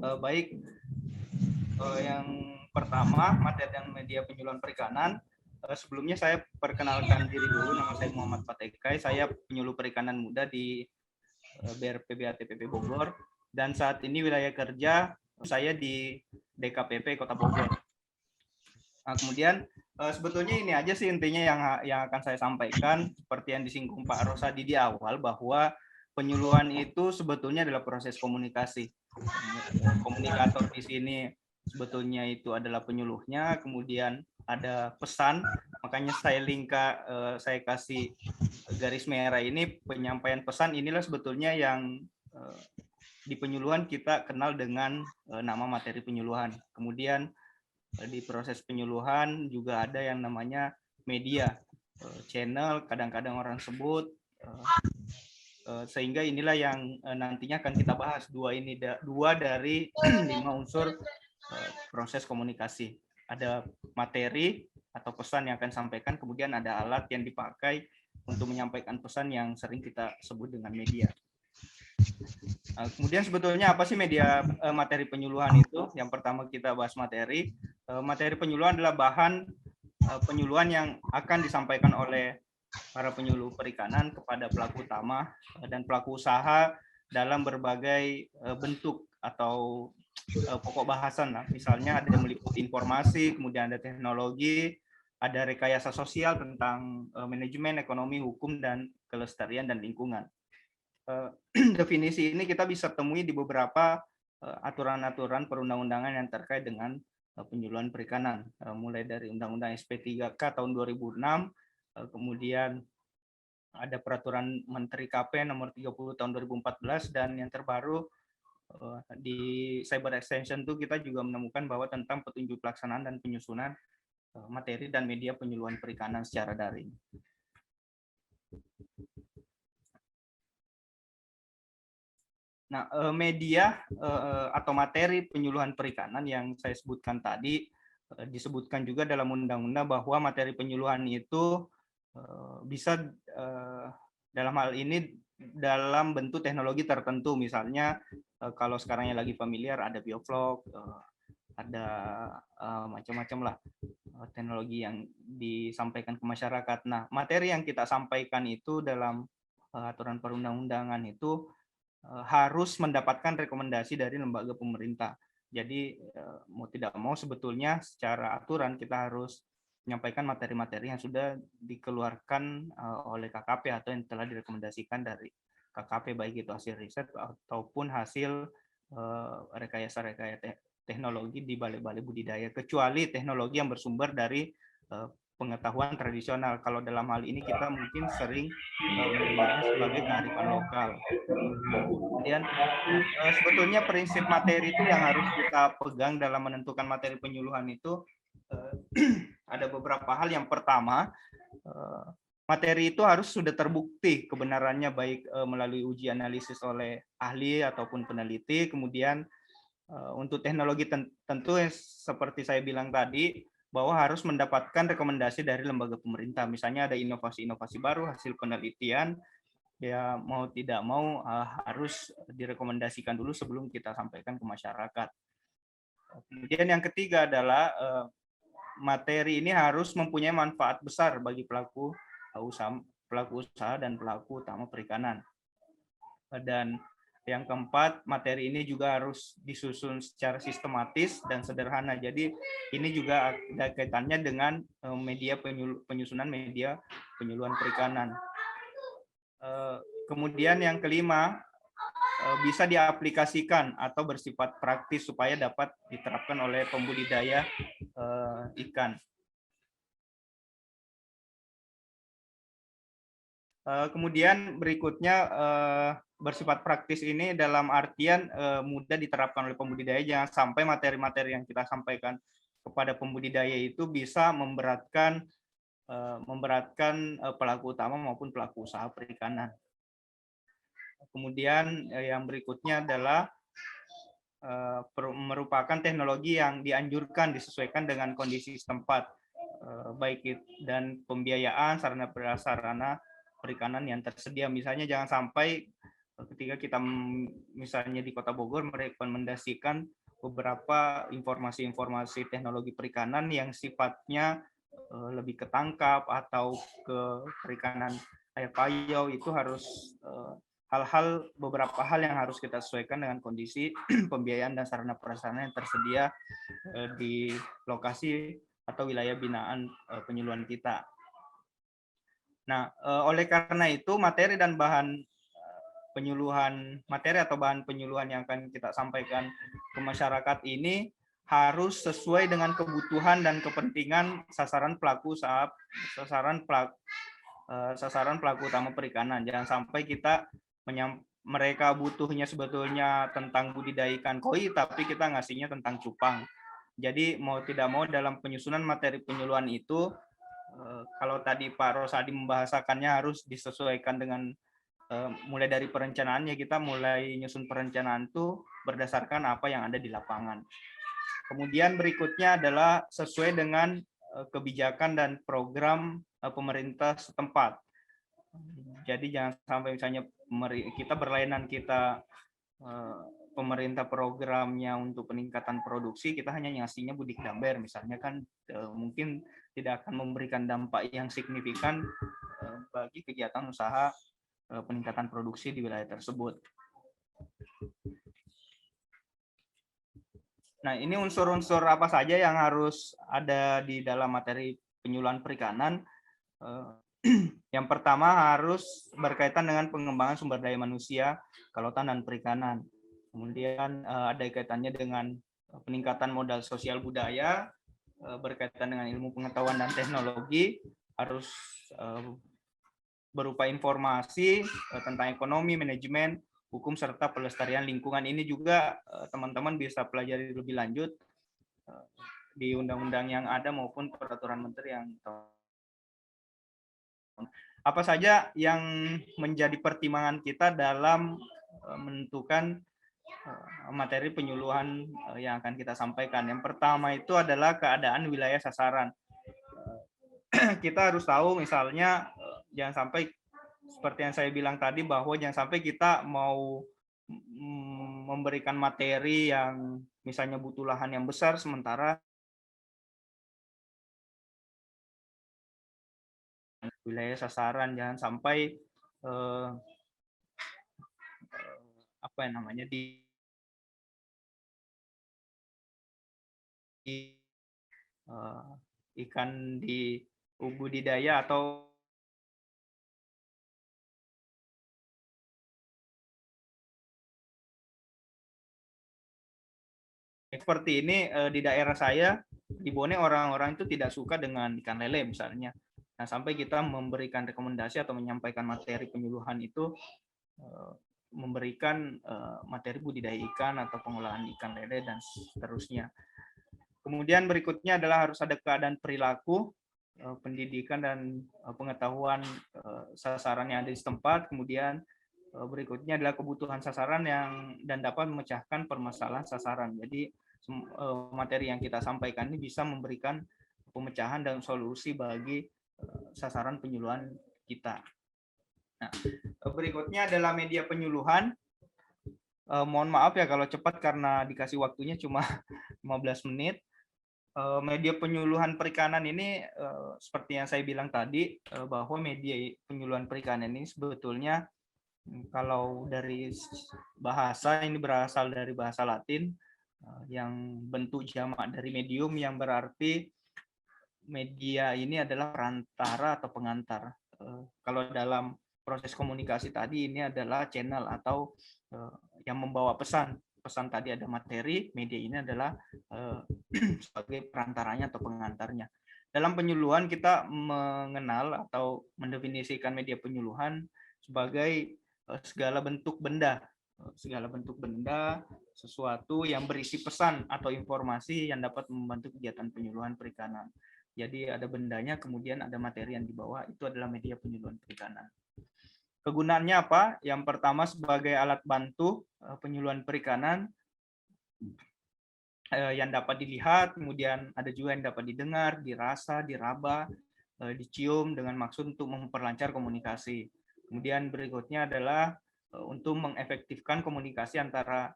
Baik, yang pertama materi dan media penyuluhan perikanan. Sebelumnya saya perkenalkan diri dulu, nama saya Muhammad Patekai, saya penyuluh perikanan muda di BRPB ATPP Bogor, dan saat ini wilayah kerja saya di DKPP Kota Bogor. Nah, kemudian sebetulnya ini aja sih intinya yang akan saya sampaikan, seperti yang disinggung Pak Rosadi di awal, bahwa penyuluhan itu sebetulnya adalah proses komunikasi. Komunikator di sini sebetulnya itu adalah penyuluhnya, kemudian ada pesan, makanya saya kasih garis merah ini, penyampaian pesan inilah sebetulnya yang di penyuluhan kita kenal dengan nama materi penyuluhan. Kemudian di proses penyuluhan juga ada yang namanya media, channel, kadang-kadang orang sebut, sehingga inilah yang nantinya akan kita bahas. Dua dari 5 unsur proses komunikasi. Ada materi atau pesan yang akan disampaikan, kemudian ada alat yang dipakai untuk menyampaikan pesan yang sering kita sebut dengan media. Kemudian sebetulnya apa sih media materi penyuluhan itu? Yang pertama kita bahas materi. Materi penyuluhan adalah bahan penyuluhan yang akan disampaikan oleh para penyuluh perikanan kepada pelaku utama dan pelaku usaha dalam berbagai bentuk atau pokok bahasan. Misalnya ada yang meliputi informasi, kemudian ada teknologi, ada rekayasa sosial tentang manajemen, ekonomi, hukum, dan kelestarian dan lingkungan. Definisi ini kita bisa temui di beberapa aturan-aturan perundang-undangan yang terkait dengan penyuluhan perikanan, mulai dari Undang-Undang SP3K tahun 2006, kemudian ada Peraturan Menteri KP nomor 30 tahun 2014, dan yang terbaru di Cyber Extension itu kita juga menemukan bahwa tentang petunjuk pelaksanaan dan penyusunan materi dan media penyuluhan perikanan secara daring. Nah, media atau materi penyuluhan perikanan yang saya sebutkan tadi, disebutkan juga dalam undang-undang bahwa materi penyuluhan itu bisa dalam hal ini dalam bentuk teknologi tertentu. Misalnya kalau sekarang yang lagi familiar ada biovlog, ada macam-macam lah teknologi yang disampaikan ke masyarakat. Nah, materi yang kita sampaikan itu dalam aturan perundang-undangan itu harus mendapatkan rekomendasi dari lembaga pemerintah. Jadi mau tidak mau sebetulnya secara aturan kita harus menyampaikan materi-materi yang sudah dikeluarkan oleh KKP atau yang telah direkomendasikan dari KKP, baik itu hasil riset ataupun hasil rekayasa teknologi di balai-balai budidaya, kecuali teknologi yang bersumber dari pengetahuan tradisional. Kalau dalam hal ini kita mungkin sering menyebutnya sebagai kearifan lokal. Kemudian sebetulnya prinsip materi itu yang harus kita pegang dalam menentukan materi penyuluhan itu ada beberapa hal. Yang pertama, materi itu harus sudah terbukti kebenarannya, baik melalui uji analisis oleh ahli ataupun peneliti. Kemudian untuk teknologi tentu seperti saya bilang tadi, bahwa harus mendapatkan rekomendasi dari lembaga pemerintah. Misalnya ada inovasi-inovasi baru hasil penelitian, ya mau tidak mau harus direkomendasikan dulu sebelum kita sampaikan ke masyarakat. Kemudian yang ketiga adalah materi ini harus mempunyai manfaat besar bagi pelaku usaha dan pelaku utama perikanan. Dan yang keempat, materi ini juga harus disusun secara sistematis dan sederhana. Jadi ini juga ada kaitannya dengan media penyusunan media penyuluhan perikanan. Kemudian yang kelima, bisa diaplikasikan atau bersifat praktis supaya dapat diterapkan oleh pembudidaya ikan. Kemudian berikutnya bersifat praktis ini dalam artian mudah diterapkan oleh pembudidaya. Jangan sampai materi-materi yang kita sampaikan kepada pembudidaya itu bisa memberatkan pelaku utama maupun pelaku usaha perikanan. Kemudian yang berikutnya adalah merupakan teknologi yang dianjurkan disesuaikan dengan kondisi setempat, baik dan pembiayaan sarana prasarana perikanan yang tersedia. Misalnya jangan sampai ketika kita misalnya di Kota Bogor merekomendasikan beberapa informasi-informasi teknologi perikanan yang sifatnya lebih ke tangkap atau ke perikanan air payau, itu harus beberapa hal yang harus kita sesuaikan dengan kondisi pembiayaan dan sarana prasarana yang tersedia di lokasi atau wilayah binaan penyuluhan kita. Nah, oleh karena itu materi dan bahan penyuluhan yang akan kita sampaikan ke masyarakat ini harus sesuai dengan kebutuhan dan kepentingan sasaran pelaku utama perikanan. Jangan sampai mereka butuhnya sebetulnya tentang budidaya ikan koi, tapi kita ngasihnya tentang cupang. Jadi mau tidak mau dalam penyusunan materi penyuluhan itu, kalau tadi Pak Rosadi membahasakannya harus disesuaikan dengan mulai dari perencanaannya, kita mulai nyusun perencanaan itu berdasarkan apa yang ada di lapangan. Kemudian berikutnya adalah sesuai dengan kebijakan dan program pemerintah setempat. Jadi jangan sampai misalnya kita berlainan pemerintah programnya untuk peningkatan produksi, kita hanya ngasihnya budik damber misalnya, kan mungkin tidak akan memberikan dampak yang signifikan bagi kegiatan usaha peningkatan produksi di wilayah tersebut. Nah, ini unsur-unsur apa saja yang harus ada di dalam materi penyuluhan perikanan. Yang pertama harus berkaitan dengan pengembangan sumber daya manusia, kelautan dan perikanan. Kemudian ada kaitannya dengan peningkatan modal sosial budaya, berkaitan dengan ilmu pengetahuan dan teknologi, harus berupa informasi tentang ekonomi, manajemen, hukum, serta pelestarian lingkungan. Ini juga teman-teman bisa pelajari lebih lanjut di undang-undang yang ada maupun peraturan menteri yang apa saja yang menjadi pertimbangan kita dalam menentukan materi penyuluhan yang akan kita sampaikan. Yang pertama itu adalah keadaan wilayah sasaran. Kita harus tahu misalnya jangan sampai seperti yang saya bilang tadi, bahwa jangan sampai kita mau memberikan materi yang misalnya butuh lahan yang besar, sementara wilayah sasaran jangan sampai ikan di budidaya atau seperti ini. Di daerah saya di Bone, orang-orang itu tidak suka dengan ikan lele misalnya. Nah, sampai kita memberikan rekomendasi atau menyampaikan materi penyuluhan itu memberikan materi budidaya ikan atau pengolahan ikan lele dan seterusnya. Kemudian berikutnya adalah harus ada keadaan perilaku, pendidikan dan pengetahuan sasaran yang ada di setempat. Kemudian berikutnya adalah kebutuhan sasaran dan dapat memecahkan permasalahan sasaran. Jadi materi yang kita sampaikan ini bisa memberikan pemecahan dan solusi bagi sasaran penyuluhan kita. Nah, berikutnya adalah media penyuluhan. Mohon maaf ya kalau cepat karena dikasih waktunya cuma 15 menit. Media penyuluhan perikanan ini seperti yang saya bilang tadi, bahwa media penyuluhan perikanan ini sebetulnya kalau dari bahasa ini berasal dari bahasa Latin yang bentuk jamak dari medium, yang berarti media ini adalah perantara atau pengantar. Kalau dalam proses komunikasi tadi ini adalah channel atau yang membawa pesan. Pesan tadi ada materi, media ini adalah sebagai perantaranya atau pengantarnya. Dalam penyuluhan kita mengenal atau mendefinisikan media penyuluhan sebagai segala bentuk benda, sesuatu yang berisi pesan atau informasi yang dapat membantu kegiatan penyuluhan perikanan. Jadi ada bendanya, kemudian ada materi yang dibawa, itu adalah media penyuluhan perikanan. Kegunaannya apa? Yang pertama sebagai alat bantu penyuluhan perikanan yang dapat dilihat, kemudian ada juga yang dapat didengar, dirasa, diraba, dicium dengan maksud untuk memperlancar komunikasi. Kemudian berikutnya adalah untuk mengefektifkan komunikasi antara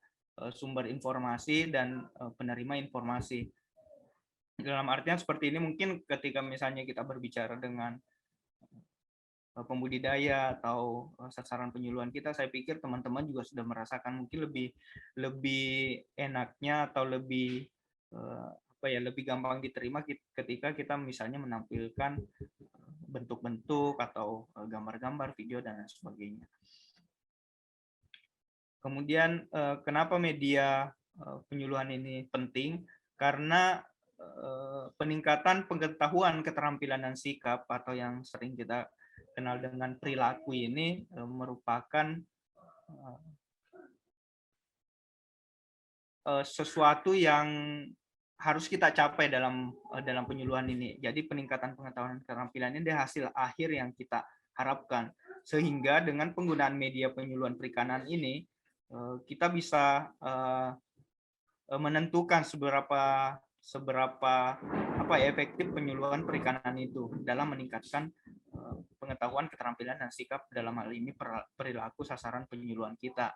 sumber informasi dan penerima informasi. Dalam artian seperti ini, mungkin ketika misalnya kita berbicara dengan pembudidaya atau sasaran penyuluhan kita, saya pikir teman-teman juga sudah merasakan mungkin lebih enaknya atau lebih lebih gampang diterima ketika kita misalnya menampilkan bentuk-bentuk atau gambar-gambar, video dan lain sebagainya. Kemudian kenapa media penyuluhan ini penting? Karena peningkatan pengetahuan, keterampilan dan sikap atau yang sering kita kenal dengan perilaku ini merupakan sesuatu yang harus kita capai dalam penyuluhan ini. Jadi peningkatan pengetahuan dan keterampilan ini adalah hasil akhir yang kita harapkan. Sehingga dengan penggunaan media penyuluhan perikanan ini kita bisa menentukan seberapa efektif penyuluhan perikanan itu dalam meningkatkan pengetahuan, keterampilan dan sikap, dalam hal ini perilaku sasaran penyuluhan kita.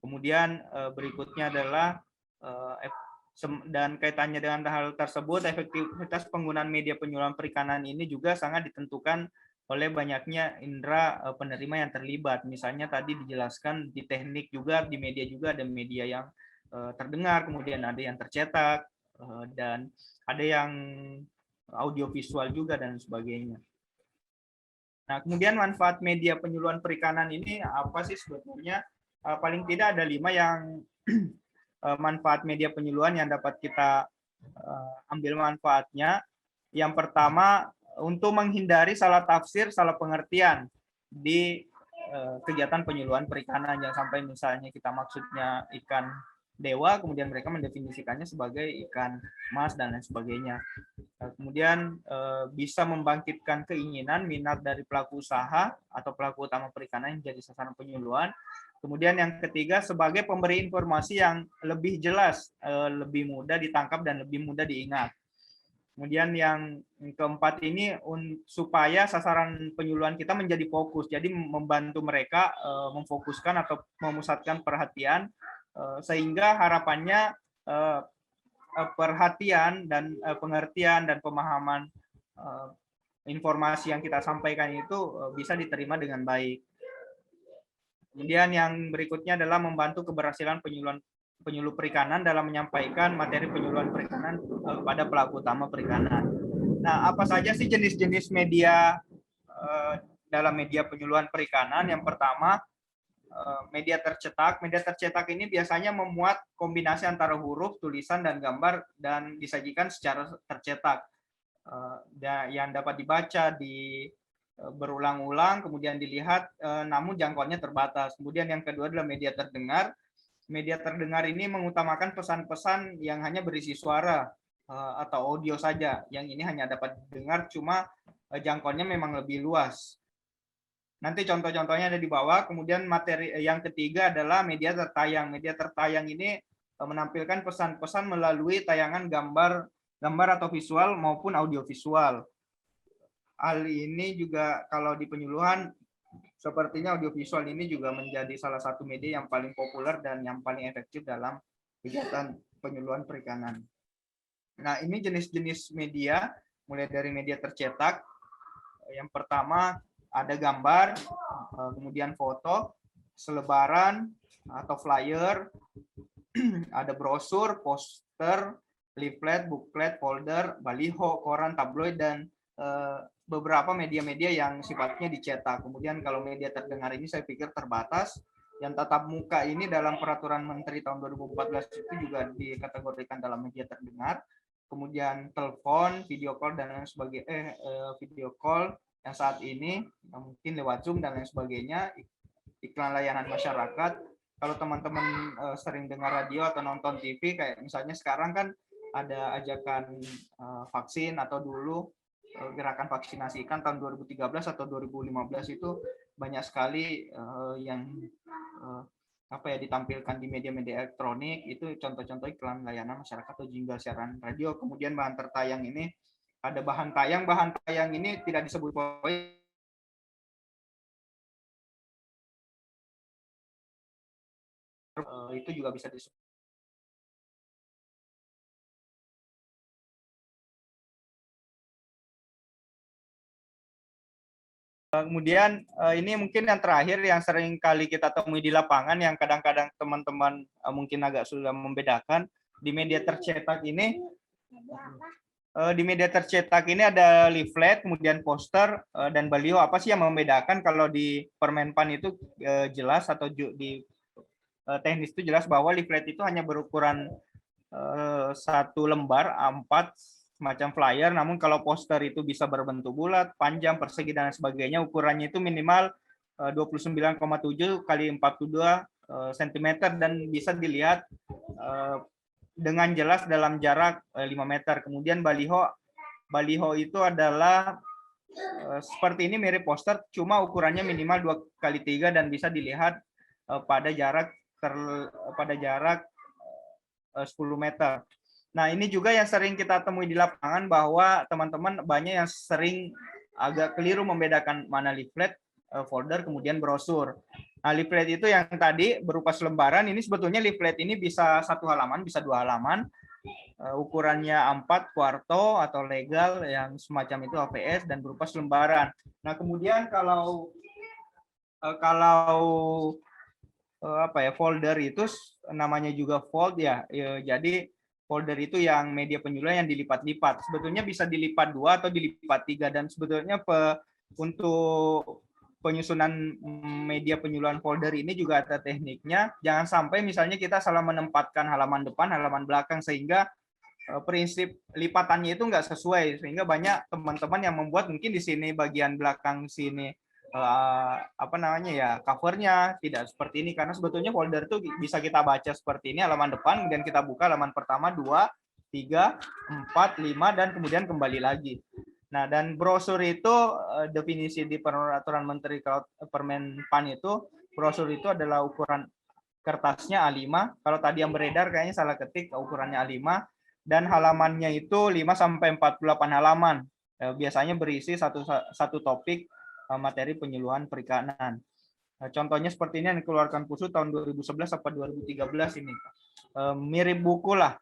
Kemudian berikutnya adalah dan kaitannya dengan hal tersebut, efektivitas penggunaan media penyuluhan perikanan ini juga sangat ditentukan oleh banyaknya indera penerima yang terlibat. Misalnya tadi dijelaskan di teknik juga, di media juga ada media yang terdengar, kemudian ada yang tercetak, dan ada yang audiovisual juga dan sebagainya. Nah, kemudian manfaat media penyuluhan perikanan ini apa sih sebetulnya? Paling tidak ada 5 yang manfaat media penyuluhan yang dapat kita ambil manfaatnya. Yang pertama, untuk menghindari salah tafsir, salah pengertian di kegiatan penyuluhan perikanan. Jangan sampai misalnya kita maksudnya ikan dewa, kemudian mereka mendefinisikannya sebagai ikan mas dan lain sebagainya. Kemudian bisa membangkitkan keinginan, minat dari pelaku usaha atau pelaku utama perikanan yang jadi sasaran penyuluhan. Kemudian yang ketiga, sebagai pemberi informasi yang lebih jelas, lebih mudah ditangkap dan lebih mudah diingat. Kemudian yang keempat ini supaya sasaran penyuluhan kita menjadi fokus, jadi membantu mereka memfokuskan atau memusatkan perhatian, sehingga harapannya perhatian dan pengertian dan pemahaman informasi yang kita sampaikan itu bisa diterima dengan baik. Kemudian yang berikutnya adalah membantu keberhasilan penyuluh perikanan dalam menyampaikan materi penyuluhan perikanan kepada pelaku utama perikanan. Nah, apa saja sih jenis-jenis media dalam media penyuluhan perikanan? Yang pertama, media tercetak. Media tercetak ini biasanya memuat kombinasi antara huruf, tulisan, dan gambar dan disajikan secara tercetak, yang dapat dibaca berulang-ulang, kemudian dilihat, namun jangkauannya terbatas. Kemudian yang kedua adalah media terdengar. Media terdengar ini mengutamakan pesan-pesan yang hanya berisi suara atau audio saja, yang ini hanya dapat didengar, cuma jangkauannya memang lebih luas. Nanti contoh-contohnya ada di bawah. Kemudian materi yang ketiga adalah media tertayang. Media tertayang ini menampilkan pesan-pesan melalui tayangan gambar atau visual maupun audiovisual. Hal ini juga kalau di penyuluhan, sepertinya audiovisual ini juga menjadi salah satu media yang paling populer dan yang paling efektif dalam kegiatan penyuluhan perikanan. Nah, ini jenis-jenis media, mulai dari media tercetak. Yang pertama ada gambar, kemudian foto, selebaran atau flyer, ada brosur, poster, leaflet, booklet, folder, baliho, koran, tabloid, dan beberapa media-media yang sifatnya dicetak. Kemudian kalau media terdengar ini saya pikir terbatas. Yang tatap muka ini dalam peraturan Menteri tahun 2014 itu juga dikategorikan dalam media terdengar. Kemudian telepon, video call dan lain sebagainya, video call yang saat ini mungkin lewat Zoom dan lain sebagainya, iklan layanan masyarakat. Kalau teman-teman sering dengar radio atau nonton TV, kayak misalnya sekarang kan ada ajakan vaksin, atau dulu gerakan vaksinasi ikan tahun 2013 atau 2015 itu banyak sekali yang ditampilkan di media-media elektronik. Itu contoh-contoh iklan layanan masyarakat atau jingle siaran radio. Kemudian bahan tertayang ini ada bahan tayang ini tidak disebut poin itu juga bisa disebut. Kemudian ini mungkin yang terakhir yang sering kali kita temui di lapangan yang kadang-kadang teman-teman mungkin agak sudah membedakan di media tercetak ini. Di media tercetak ini ada leaflet, kemudian poster dan baliho. Apa sih yang membedakan? Kalau di Permenpan itu jelas atau di teknis itu jelas bahwa leaflet itu hanya berukuran satu lembar A4 semacam flyer, namun kalau poster itu bisa berbentuk bulat, panjang, persegi dan sebagainya. Ukurannya itu minimal 29,7 kali 42 cm dan bisa dilihat dengan jelas dalam jarak 5 meter. Kemudian baliho itu adalah seperti ini, mirip poster, cuma ukurannya minimal 2 kali 3 dan bisa dilihat pada jarak 10 meter. Nah, ini juga yang sering kita temui di lapangan bahwa teman-teman banyak yang sering agak keliru membedakan mana leaflet, folder, kemudian brosur. Nah, leaflet itu yang tadi berupa selembaran, ini sebetulnya leaflet ini bisa 1 halaman, bisa 2 halaman, ukurannya A4 kuarto atau legal yang semacam itu APS dan berupa selembaran. Nah, kemudian kalau folder itu namanya juga fold ya. Jadi folder itu yang media penyuluhan yang dilipat-lipat. Sebetulnya bisa dilipat 2 atau dilipat 3 dan sebetulnya untuk penyusunan media penyuluhan folder ini juga ada tekniknya. Jangan sampai misalnya kita salah menempatkan halaman depan, halaman belakang sehingga prinsip lipatannya itu nggak sesuai sehingga banyak teman-teman yang membuat mungkin di sini bagian belakang sini covernya tidak seperti ini karena sebetulnya folder itu bisa kita baca seperti ini, halaman depan kemudian kita buka halaman pertama 2, 3, 4, 5 dan kemudian kembali lagi. Nah, dan brosur itu definisi di Peraturan Menteri Permenpan itu brosur itu adalah ukuran kertasnya A5. Kalau tadi yang beredar kayaknya salah ketik, ukurannya A5 dan halamannya itu 5 sampai 48 halaman. Biasanya berisi satu topik materi penyuluhan perikanan. Contohnya seperti ini yang dikeluarkan PUSU tahun 2011 atau 2013 ini. Mirip buku lah.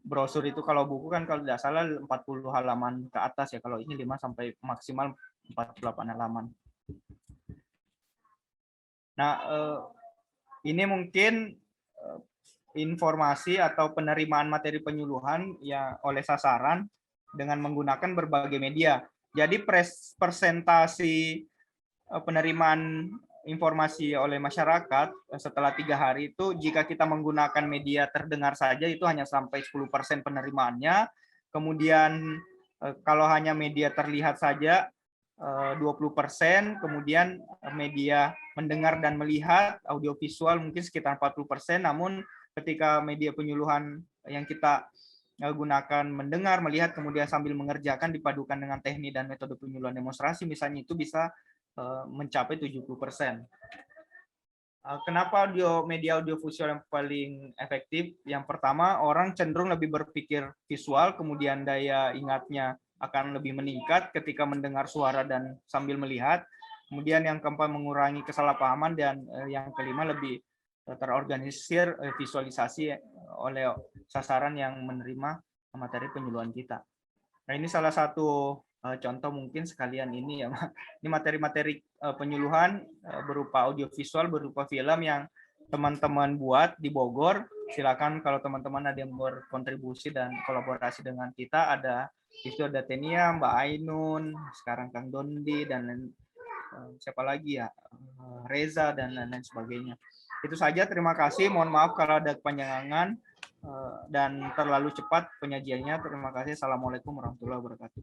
Brosur itu kalau buku kan kalau tidak salah 40 halaman ke atas ya. Kalau ini 5 sampai maksimal 48 halaman. Nah, ini mungkin informasi atau penerimaan materi penyuluhan ya oleh sasaran dengan menggunakan berbagai media. Jadi presentasi penerimaan informasi oleh masyarakat setelah 3 hari itu jika kita menggunakan media terdengar saja itu hanya sampai 10% penerimaannya. Kemudian kalau hanya media terlihat saja 20%, kemudian media mendengar dan melihat audiovisual mungkin sekitar 40%, namun ketika media penyuluhan yang kita gunakan mendengar, melihat, kemudian sambil mengerjakan dipadukan dengan teknik dan metode penyuluhan demonstrasi, misalnya itu bisa mencapai 70%. Kenapa media audiovisual yang paling efektif? Yang pertama, orang cenderung lebih berpikir visual, kemudian daya ingatnya akan lebih meningkat ketika mendengar suara dan sambil melihat. Kemudian yang keempat, mengurangi kesalahpahaman, dan yang kelima, lebih terorganisir visualisasi oleh sasaran yang menerima materi penyuluhan kita. Nah, ini salah satu contoh mungkin sekalian ini ya. Ini materi-materi penyuluhan berupa audiovisual, berupa film yang teman-teman buat di Bogor. Silakan kalau teman-teman ada yang berkontribusi dan kolaborasi dengan kita, itu ada Tenia, Mbak Ainun, sekarang Kang Dondi dan siapa lagi ya, Reza dan lain-lain sebagainya. Itu saja, terima kasih. Mohon maaf kalau ada kepanjangan dan terlalu cepat penyajiannya. Terima kasih. Assalamualaikum warahmatullahi wabarakatuh.